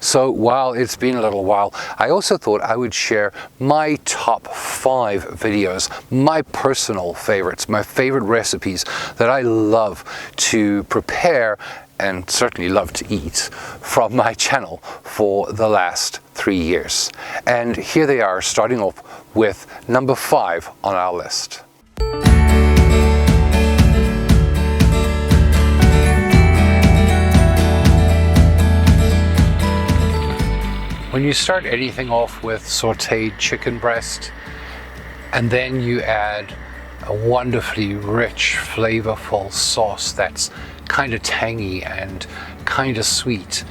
So while it's been a little while, I also thought I would share my top 5 videos, my personal favorites, my favorite recipes that I love to prepare and certainly love to eat from my channel for the last 3 years. And here they are, starting off with number 5 on our list. When you start anything off with sauteed chicken breast, and then you add a wonderfully rich, flavorful sauce that's kind of tangy and kind of sweet,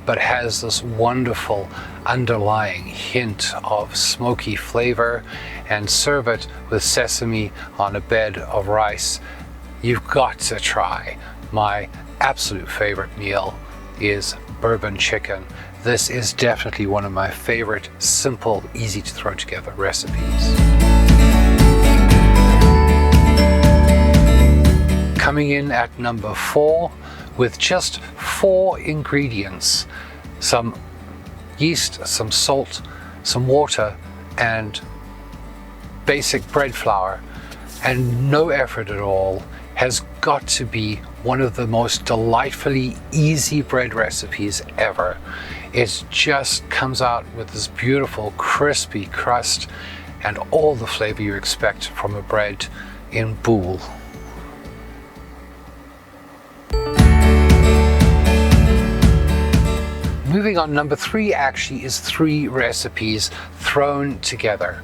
but has this wonderful underlying hint of smoky flavor, and serve it with sesame on a bed of rice, you've got to try. My absolute favorite meal is bourbon chicken. This is definitely one of my favorite, simple, easy to throw together recipes. Coming in at number 4 with just 4 ingredients: some yeast, some salt, some water, and basic bread flour, and no effort at all, has got to be one of the most delightfully easy bread recipes ever. It just comes out with this beautiful crispy crust and all the flavor you expect from a bread in boule. Moving on, number 3 actually is 3 recipes thrown together.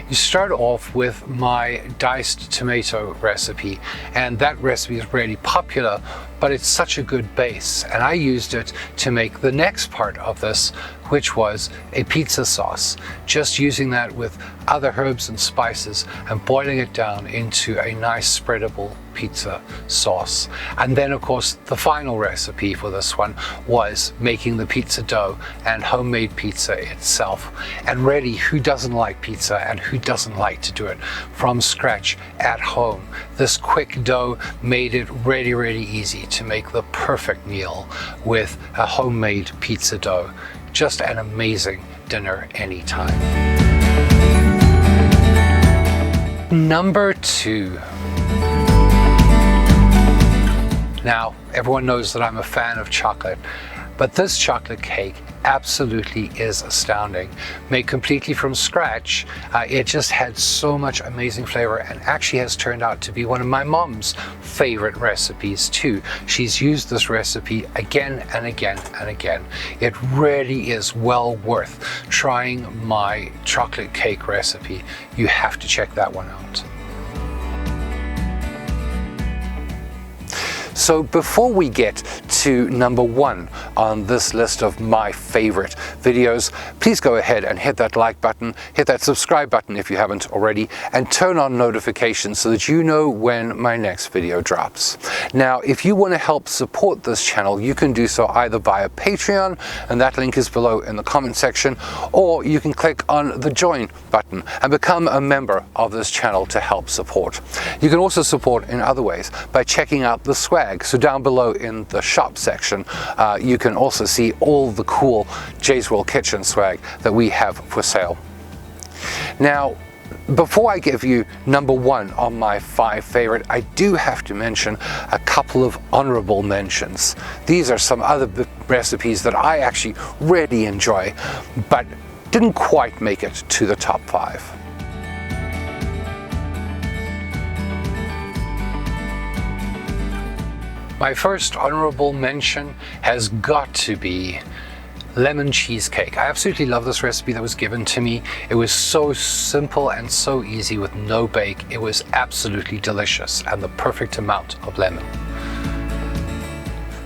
You start off with my diced tomato recipe, and that recipe is really popular, but it's such a good base, and I used it to make the next part of this, which was a pizza sauce, just using that with other herbs and spices and boiling it down into a nice spreadable pizza sauce. And then of course the final recipe for this one was making the pizza dough and homemade pizza itself. And really, who doesn't like pizza, and who doesn't like to do it from scratch at home? This quick dough made it really, really easy to make the perfect meal with a homemade pizza dough. Just an amazing dinner anytime. Number 2. Now, everyone knows that I'm a fan of chocolate, but this chocolate cake absolutely is astounding. Made completely from scratch, it just had so much amazing flavor, and actually has turned out to be one of my mom's favorite recipes too. She's used this recipe again and again and again. It really is well worth trying my chocolate cake recipe. You have to check that one out. So before we get to number 1 on this list of my favorite videos, please go ahead and hit that like button, hit that subscribe button if you haven't already, and turn on notifications so that you know when my next video drops. Now, if you want to help support this channel, you can do so either via Patreon, and that link is below in the comment section, or you can click on the join button and become a member of this channel to help support. You can also support in other ways by checking out the swag. So down below in the shop section, you can also see all the cool Jay's World Kitchen swag that we have for sale. Now, before I give you number 1 on my 5 favorite, I do have to mention a couple of honorable mentions. These are some other recipes that I actually really enjoy, but didn't quite make it to the top 5. My first honorable mention has got to be lemon cheesecake. I absolutely love this recipe that was given to me. It was so simple and so easy with no bake. It was absolutely delicious, and the perfect amount of lemon.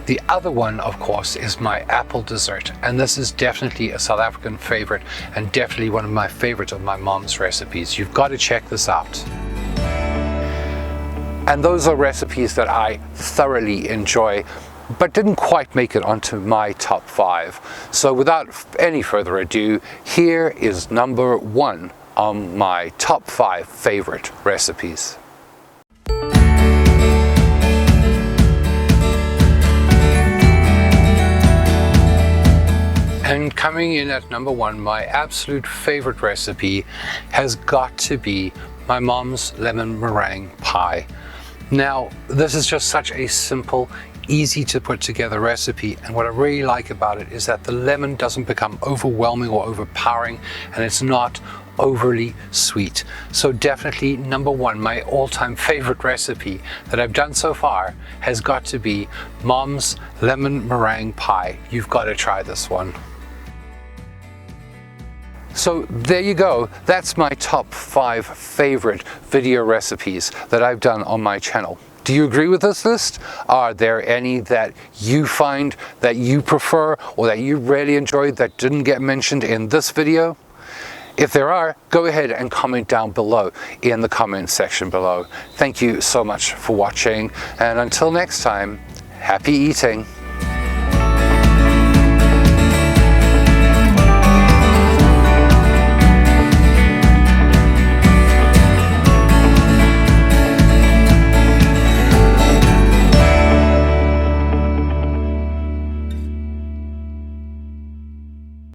The other one, of course, is my apple dessert, and this is definitely a South African favorite, and definitely one of my favorite of my mom's recipes. You've got to check this out. And those are recipes that I thoroughly enjoy, but didn't quite make it onto my top 5. So without any further ado, here is number 1 on my top 5 favorite recipes. And coming in at number 1, my absolute favorite recipe has got to be my mom's lemon meringue pie. Now, this is just such a simple, easy to put together recipe, and what I really like about it is that the lemon doesn't become overwhelming or overpowering, and it's not overly sweet. So definitely number 1, my all-time favorite recipe that I've done so far has got to be Mom's lemon meringue pie. You've got to try this one. So there you go, that's my top 5 favorite video recipes that I've done on my channel. Do you agree with this list? Are there any that you find that you prefer or that you really enjoyed that didn't get mentioned in this video? If there are, go ahead and comment down below in the comment section below. Thank you so much for watching, and until next time, happy eating.